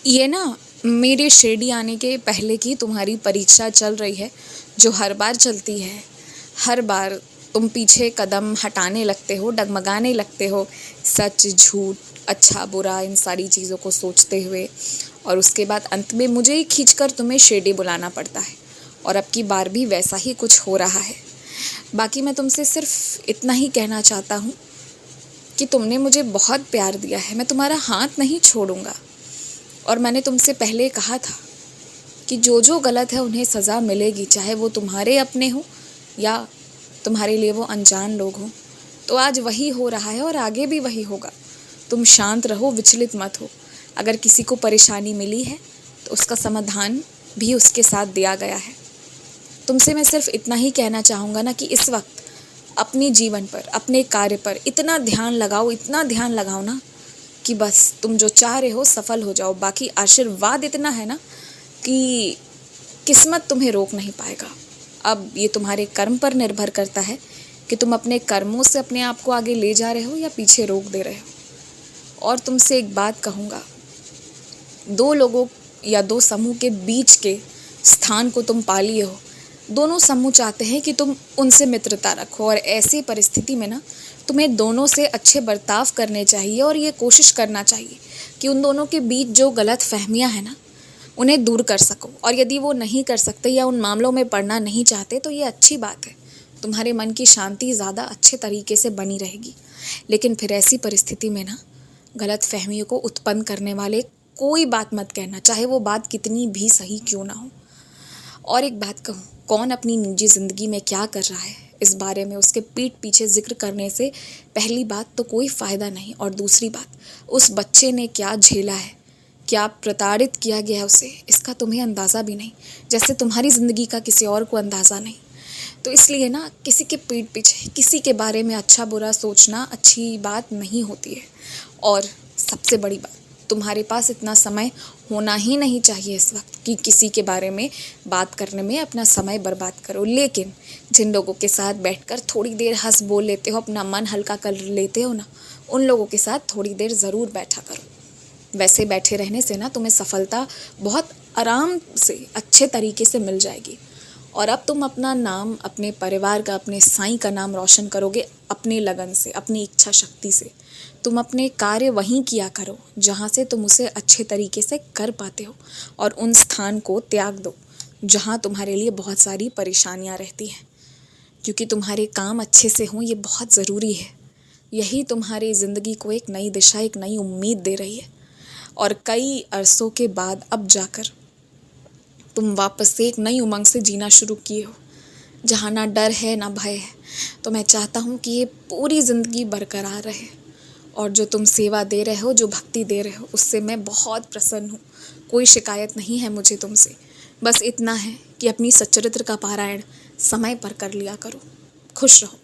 ये ना मेरे शिरडी आने के पहले की तुम्हारी परीक्षा चल रही है, जो हर बार चलती है। हर बार तुम पीछे कदम हटाने लगते हो, डगमगाने लगते हो, सच झूठ, अच्छा बुरा इन सारी चीज़ों को सोचते हुए, और उसके बाद अंत में मुझे ही खींचकर तुम्हें शिरडी बुलाना पड़ता है। और अब की बार भी वैसा ही कुछ हो रहा है। बाकी मैं तुमसे सिर्फ इतना ही कहना चाहता हूँ कि तुमने मुझे बहुत प्यार दिया है, मैं तुम्हारा हाथ नहीं छोड़ूंगा। और मैंने तुमसे पहले कहा था कि जो जो गलत है उन्हें सज़ा मिलेगी, चाहे वो तुम्हारे अपने हो या तुम्हारे लिए वो अनजान लोग हों। तो आज वही हो रहा है और आगे भी वही होगा। तुम शांत रहो, विचलित मत हो। अगर किसी को परेशानी मिली है तो उसका समाधान भी उसके साथ दिया गया है। तुमसे मैं सिर्फ इतना ही कहना चाहूँगा ना कि इस वक्त अपने जीवन पर, अपने कार्य पर इतना ध्यान लगाओ, इतना ध्यान लगाओ ना कि बस तुम जो चाह रहे हो सफल हो जाओ। बाकी आशीर्वाद इतना है ना कि किस्मत तुम्हें रोक नहीं पाएगा। अब ये तुम्हारे कर्म पर निर्भर करता है कि तुम अपने कर्मों से अपने आप को आगे ले जा रहे हो या पीछे रोक दे रहे हो। और तुमसे एक बात कहूँगा, दो लोगों या दो समूह के बीच के स्थान को तुम पा लिए हो। दोनों समूह चाहते हैं कि तुम उनसे मित्रता रखो, और ऐसी परिस्थिति में ना तुम्हें दोनों से अच्छे बर्ताव करने चाहिए और ये कोशिश करना चाहिए कि उन दोनों के बीच जो गलत फहमियाँ हैं ना उन्हें दूर कर सको। और यदि वो नहीं कर सकते या उन मामलों में पड़ना नहीं चाहते तो ये अच्छी बात है, तुम्हारे मन की शांति ज़्यादा अच्छे तरीके से बनी रहेगी। लेकिन फिर ऐसी परिस्थिति में ना गलत फहमियों को उत्पन्न करने वाले कोई बात मत कहना, चाहे वो बात कितनी भी सही क्यों ना हो। और एक बात कहूँ, कौन अपनी निजी ज़िंदगी में क्या कर रहा है इस बारे में उसके पीठ पीछे जिक्र करने से पहली बात तो कोई फ़ायदा नहीं, और दूसरी बात, उस बच्चे ने क्या झेला है, क्या प्रताड़ित किया गया है उसे, इसका तुम्हें अंदाज़ा भी नहीं, जैसे तुम्हारी ज़िंदगी का किसी और को अंदाज़ा नहीं। तो इसलिए ना किसी के पीठ पीछे किसी के बारे में अच्छा बुरा सोचना अच्छी बात नहीं होती है। और सबसे बड़ी बात, तुम्हारे पास इतना समय होना ही नहीं चाहिए इस वक्त कि किसी के बारे में बात करने में अपना समय बर्बाद करो। लेकिन जिन लोगों के साथ बैठकर थोड़ी देर हंस बोल लेते हो, अपना मन हल्का कर लेते हो ना, उन लोगों के साथ थोड़ी देर ज़रूर बैठा करो। वैसे बैठे रहने से ना तुम्हें सफलता बहुत आराम से अच्छे तरीके से मिल जाएगी। और अब तुम अपना नाम, अपने परिवार का, अपने साईं का नाम रोशन करोगे अपनी लगन से, अपनी इच्छा शक्ति से। तुम अपने कार्य वहीं किया करो जहाँ से तुम उसे अच्छे तरीके से कर पाते हो, और उन स्थान को त्याग दो जहाँ तुम्हारे लिए बहुत सारी परेशानियाँ रहती हैं। क्योंकि तुम्हारे काम अच्छे से हों ये बहुत ज़रूरी है। यही तुम्हारी ज़िंदगी को एक नई दिशा, एक नई उम्मीद दे रही है। और कई अरसों के बाद अब जाकर तुम वापस से एक नई उमंग से जीना शुरू किए हो, जहाँ ना डर है ना भय है। तो मैं चाहता हूँ कि ये पूरी ज़िंदगी बरकरार रहे। और जो तुम सेवा दे रहे हो, जो भक्ति दे रहे हो, उससे मैं बहुत प्रसन्न हूँ। कोई शिकायत नहीं है मुझे तुमसे। बस इतना है कि अपनी सच्चरित्र का पारायण समय पर कर लिया करो। खुश रहो।